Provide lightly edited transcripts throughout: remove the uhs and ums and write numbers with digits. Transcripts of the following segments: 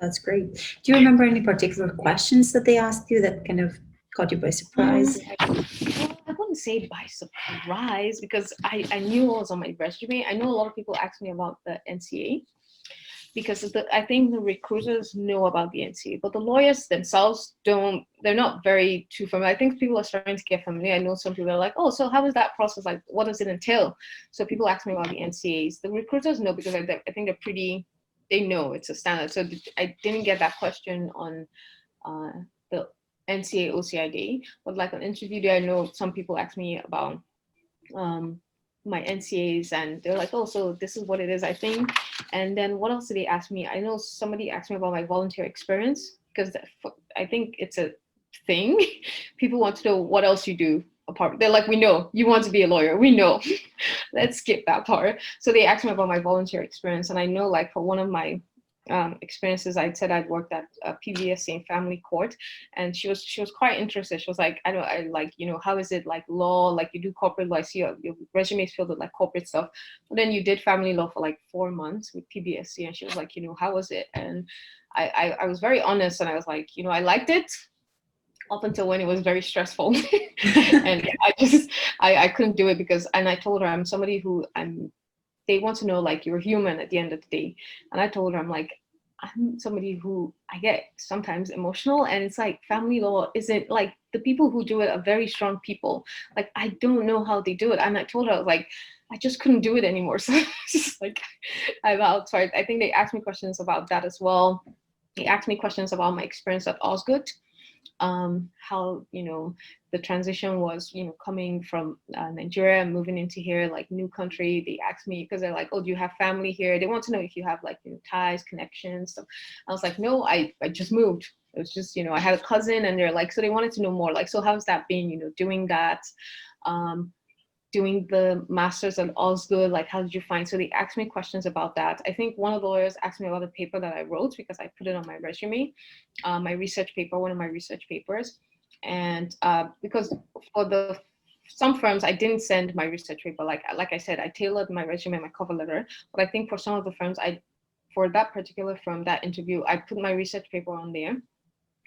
That's great. Do you remember any particular questions that they asked you that kind of caught you by surprise? Well, I wouldn't say by surprise because I knew what was on my resume. I know a lot of people ask me about the NCA because I think the recruiters know about the NCA, but the lawyers themselves don't. They're not very too familiar. I think people are starting to get familiar. I know some people are like, "Oh, so how is that process? Like, what does it entail?" So people ask me about the NCAs. The recruiters know because I think they're pretty. They know it's a standard. So I didn't get that question on the NCA OCID, but like on interview day, I know some people ask me about um, my NCAs and they're like, oh, so this is what it is, I think. And then what else did they ask me? I know somebody asked me about my volunteer experience because I think it's a thing. People want to know what else you do apart. They're like, we know you want to be a lawyer. We know. Let's skip that part. So they asked me about my volunteer experience. And I know like for one of my experiences, I said I'd worked at PBSC in family court, and she was quite interested. She was like, I like, how is it like law? Like you do corporate law. I see your resume is filled with like corporate stuff, but then you did family law for like 4 months with PBSC, and she was like, how was it? And I was very honest, and I was like, I liked it up until when it was very stressful and I couldn't do it because, and I told her I'm somebody who they want to know like you're human at the end of the day. And I told her, I'm like, I'm somebody who I get sometimes emotional, and it's like family law isn't like the people who do it are very strong people. Like I don't know how they do it. And I told her, I was like, I just couldn't do it anymore. So it's just like I'm out. So I think they asked me questions about that as well. They asked me questions about my experience at Osgood, how the transition was, coming from Nigeria and moving into here, like new country. They asked me because they're like, oh, do you have family here? They want to know if you have like ties, connections. So I was like, no, I just moved. It was just, I had a cousin, and they're like, so they wanted to know more, like, so how's that been, doing that, doing the master's at Osgood, like how did you find? So they asked me questions about that. I think one of the lawyers asked me about the paper that I wrote because I put it on my resume, my research paper, one of my research papers. And because for some firms, I didn't send my research paper. Like I said, I tailored my resume, my cover letter. But I think for some of the firms, for that particular firm, that interview, I put my research paper on there.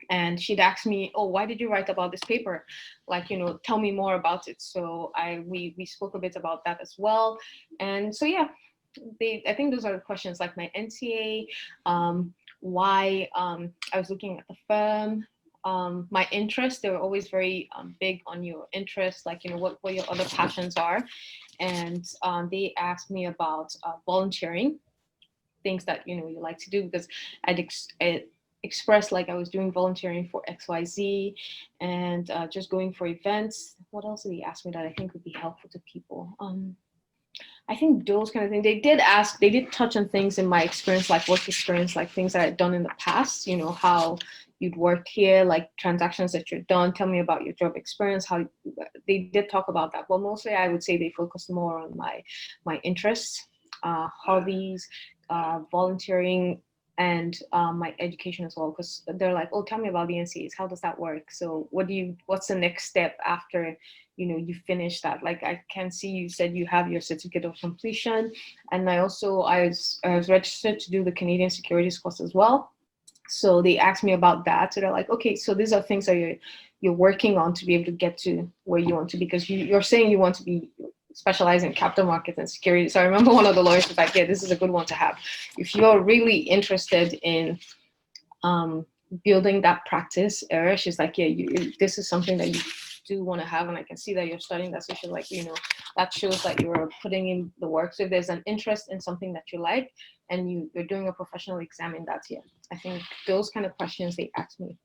And she'd ask me, oh, why did you write about this paper? Like, tell me more about it. So we spoke a bit about that as well. And so, yeah, I think those are the questions, like my NCA, why I was looking at the firm, my interests. They were always very big on your interests, like, what your other passions are. And they asked me about volunteering, things that, you like to do, because I'd expressed like I was doing volunteering for XYZ and just going for events. What else did he ask me that I think would be helpful to people? I think those kind of things. They did touch on things in my experience, like work experience, like things that I'd done in the past, how you'd work here, like transactions that you've done. Tell me about your job experience, how they did talk about that. But mostly I would say they focused more on my interests, hobbies, volunteering, and my education as well, because they're like, oh, tell me about the NCAs, how does that work? So what's the next step after you finish that? Like I can see you said you have your certificate of completion, and I was registered to do the Canadian securities course as well. So they asked me about that. So they're like, okay, so these are things that you're working on to be able to get to where you want to be, because you're saying you want to be specialize in capital markets and securities. So I remember one of the lawyers was like, yeah, this is a good one to have. If you're really interested in building that practice area, she's like, yeah, this is something that you do want to have. And I can see that you're studying that. So she's like, that shows that you're putting in the work. So if there's an interest in something that you like and you're doing a professional exam in that, yeah, I think those kind of questions they asked me